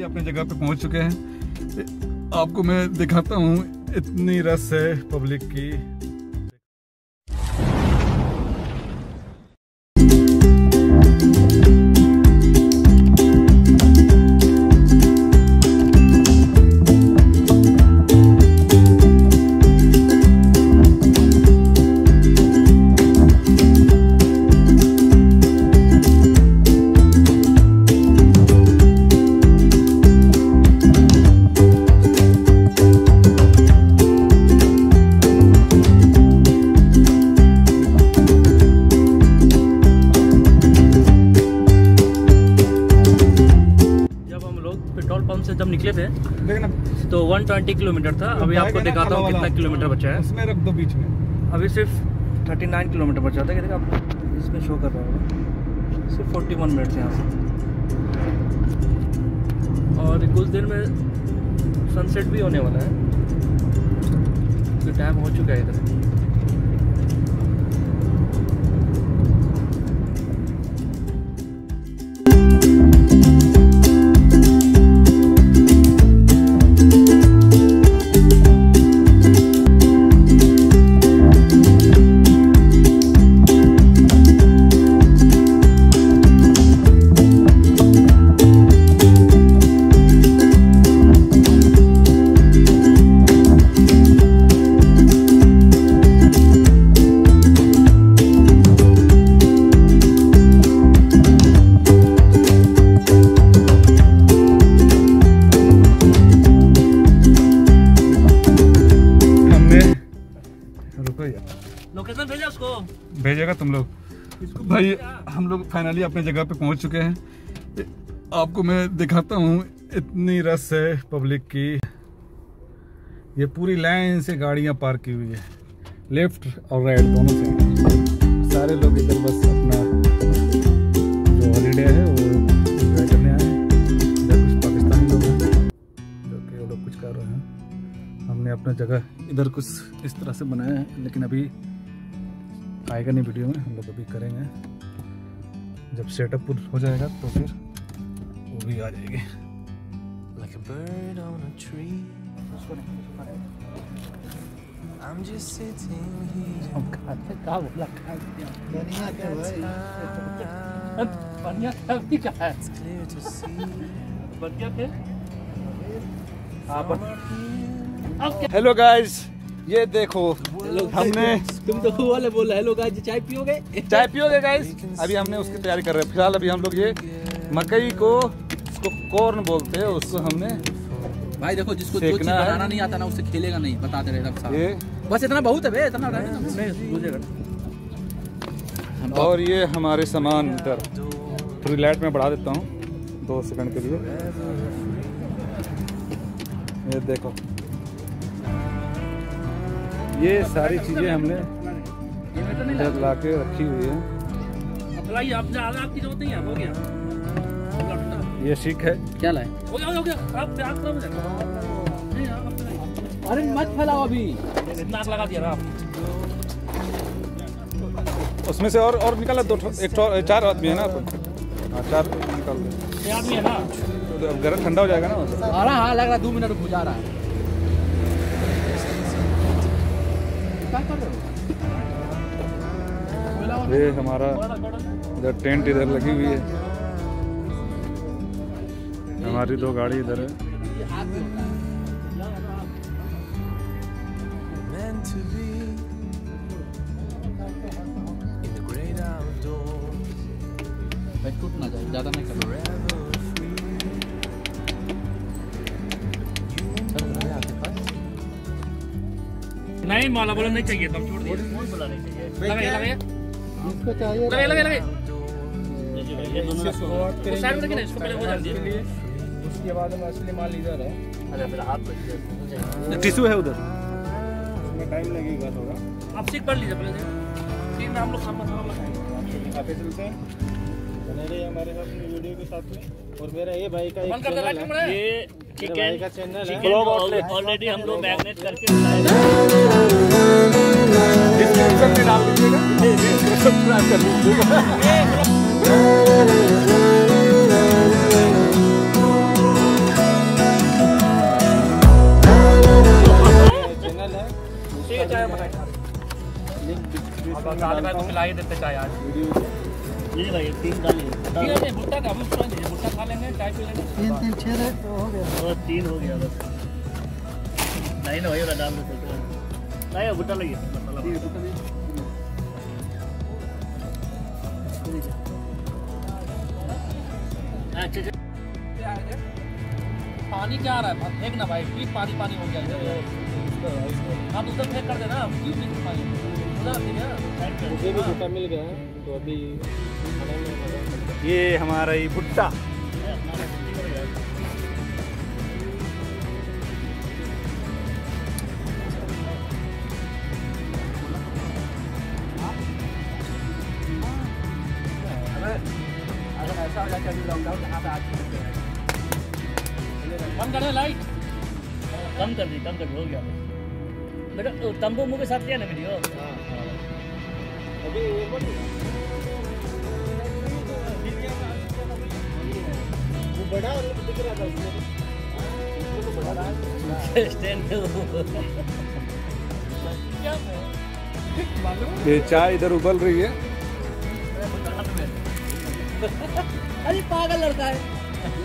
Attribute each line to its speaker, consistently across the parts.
Speaker 1: Finally अपनी जगह पे पहुंच चुके हैं। आपको मैं दिखाता हूँ, इतनी रश है पब्लिक की।
Speaker 2: जब निकले थे तो 120 किलोमीटर था। अभी आपको दिखाता हूँ कितना किलोमीटर बचा है।
Speaker 1: उसमें रख दो बीच में।
Speaker 2: अभी सिर्फ 39 किलोमीटर बचा था। देखा आपको इसमें शो कर रहा होगा, सिर्फ 41 मिनट यहाँ से। और कुछ देर में सनसेट भी होने वाला है, तो टाइम हो चुका है इधर। लोकेशन भेजा उसको,
Speaker 1: भेजेगा तुम लोग। भाई हम लोग फाइनली अपने जगह पे पहुंच चुके हैं। आपको मैं दिखाता हूँ, इतनी रश है पब्लिक की। ये पूरी लाइन से गाड़ियां पार्क की हुई है, लेफ्ट और राइट दोनों से। सारे लोग इधर बस अपना जो हॉलीडे है वो एंजॉय करने आए हैं। इधर कुछ पाकिस्तानी लोग हैं जो कि वो लोग कुछ कर रहे हैं। हमने अपना जगह इधर कुछ इस तरह से बनाया है, लेकिन अभी आएगा नहीं वीडियो में, हम लोग अभी करेंगे। जब सेटअप हो जाएगा तो फिर वो भी आ जाएगी। हेलो गाइस, ये देखो हमने,
Speaker 2: तुम तो वाले बोला हेलो गाइस, चाय पियोगे?
Speaker 1: चाय पियोगे गाइस? अभी हमने उसकी तैयारी कर रहे हैं। फिलहाल अभी हम लोग ये मकई को, उसको कॉर्न बोलते हैं, उसको हमने
Speaker 2: भाई देखो, जिसको जो चीज बनाना नहीं आता ना उससे खेलेगा नहीं, बता दे रहे ये बस इतना बहुत है बे, इतना नहीं।
Speaker 1: और ये हमारे सामान इधर थोड़ी लाइट में बढ़ा देता हूँ 2 सेकंड के लिए। ये देखो, ये सारी चीजें हमने इधर ला के रखी हुई है।
Speaker 2: आपकी जरूरत नहीं है, हो गया।
Speaker 1: ये शिक है,
Speaker 2: क्या लाए? हो गया। अरे मत फैलाओ, अभी इतना आग लगा दिया ना आप।
Speaker 1: उसमें से और निकाला 4 आदमी है ना, तो 4 निकाल दो।
Speaker 2: 6 आदमी है ना,
Speaker 1: तो गर्म ठंडा हो जाएगा ना।
Speaker 2: अरे हाँ, लग रहा 2 मिनट बुझा रहा है।
Speaker 1: ये हमारा इधर टेंट इधर लगी हुई है, हमारी 2 गाड़ी इधर है।
Speaker 2: टूट ना जाए, ज्यादा नहीं करना। नहीं माला बोला नहीं चाहिए, तुम छोड़ दिए। लगे इसको चाहिए, लगे ये दोनों को साइड में रखना, इसको पहले वो डाल दिए, उसके बाद में असली माल इधर है। अरे मेरा हाथ पे
Speaker 1: टिश्यू है उधर,
Speaker 3: उसमें टाइम लगेगा थोड़ा।
Speaker 2: आप सीख पढ़ लीजिए पहले, सीख में हम लोग सामान लगाएंगे।
Speaker 3: आगे चलते हैं, बने रहिए हमारे साथ में वीडियो के साथ में। और मेरा ये भाई का एक चैनल है, ये चिकन का चैनल है, ऑलरेडी हम लोग मैरिनेट करके
Speaker 1: डिस्क्रिप्शन में डाल दीजिएगा, सब्सक्राइब कर लीजिएगा।
Speaker 2: चलो चार भाई को पिला ही देते चाय आज।
Speaker 3: ये भाई 3 डालिए।
Speaker 2: ये भुट्टा का हम सुन लीजिए, भुट्टा खा लेंगे, चाय पी लेंगे।
Speaker 3: 3 3 6 तो हो गया। और 3 हो गया बस। नहीं ना वही वाला डाल दो। नहीं भुट्टा लगी मसाला। अच्छा
Speaker 2: पानी क्या आ रहा है? फेंक ना भाई, प्लीज पानी पानी हो गया इधर। आप उधर फेंक कर देना, क्यों नहीं पानी उधर रख दीजिए।
Speaker 3: मुझे भी भुट्टा मिल गया है तो अभी
Speaker 1: ये हमारा ही भुट्टा।
Speaker 2: अगर ऐसा हो जाए कि लॉकडाउन यहाँ पे आज बंद कर लाइट,
Speaker 3: कम कर दी हो गया बेटा। तंबू मुँह के साथ लिया ना वीडियो। अभी वो बड़ा और दिख रहा था उसमें तो बड़ा स्टैंड।
Speaker 1: ये चाय इधर उबल रही है।
Speaker 2: अरे पागल लड़का है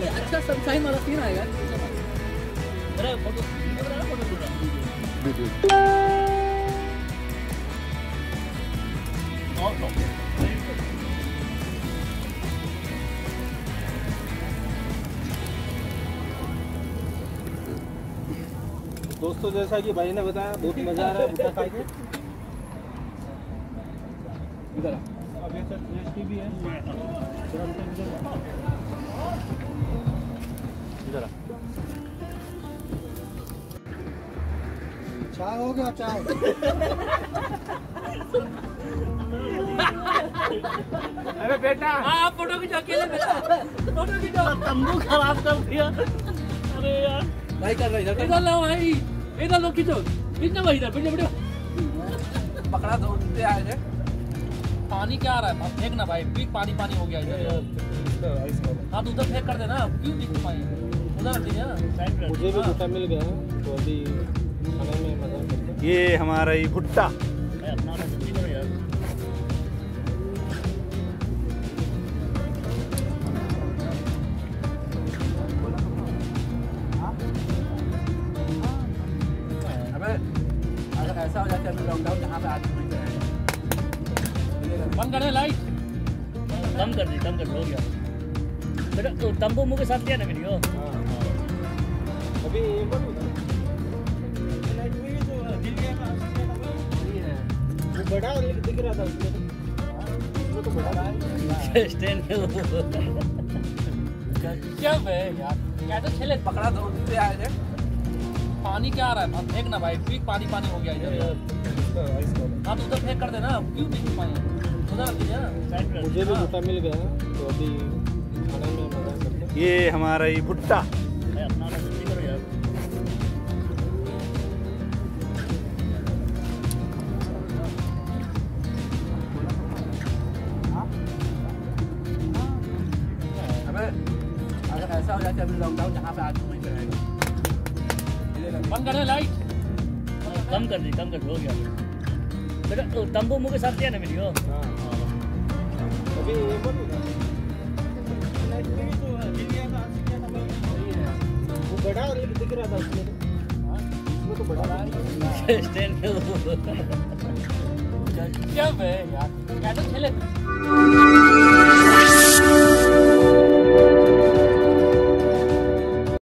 Speaker 2: ये। अच्छा सनशाइन वाला सीन आएगा।
Speaker 3: दोस्तों जैसा कि भाई ने बताया बहुत मजा आ रहा है भुट्टा खा के। इधर अब ये सर टेस्टी भी है। इधर चाय हो गया चाय।
Speaker 2: अरे बेटा आप फोटो खींचो अकेले बेटा, फोटो खींचो।
Speaker 3: तंबू खराब कर दिया। अरे यार
Speaker 2: भाई कर रहा इधर लो भाई, इधर लो खींचो खींचो भाई, इधर वीडियो पकड़ा दो आए थे। पानी क्या आ रहा है? फेंक ना भाई, प्लीज पानी पानी हो गया इधर। हाँ तो उधर फेंक कर देना, क्यों नहीं पानी उधर रख दीजिए।
Speaker 3: मुझे भी भुट्टा मिल गया है तो अभी खाने में मजा करते हैं।
Speaker 1: ये हमारा ही भुट्टा।
Speaker 3: अपना जल्दी करो यार।
Speaker 2: अबे अगर ऐसा हो जाए कि लॉकडाउन यहाँ पे आज बंद करें लाइट,
Speaker 3: कम कर दी हो गया बेटा। तंबू मुँह के साथ लिया ना वीडियो। अभी वो बड़ा और दिख रहा था उसमें तो बड़ा स्टैंड।
Speaker 2: क्या है यार, कैसे खेले पकड़ा दो आए थे। पानी क्या आ रहा है? फेंक ना भाई, प्लीज पानी पानी हो गया इधर। हाँ तो उधर फेंक कर देना, क्यों नहीं पानी उधर रख दीजिए।
Speaker 3: मुझे भी भुट्टा मिल गया है तो अभी खाने में मजा करते हैं।
Speaker 1: ये हमारा ही भुट्टा।
Speaker 3: अपना जल्दी करो यार।
Speaker 2: अबे अगर ऐसा हो जाए कि लॉकडाउन यहाँ पे आज बंद करें लाइट,
Speaker 3: कम कर दी हो गया बेटा। तंबू मुँह के साथ लिया ना वीडियो। अभी वो बड़ा और दिख रहा था उसमें तो बड़ा स्टैंड।
Speaker 2: क्या है यार, कैसे खेले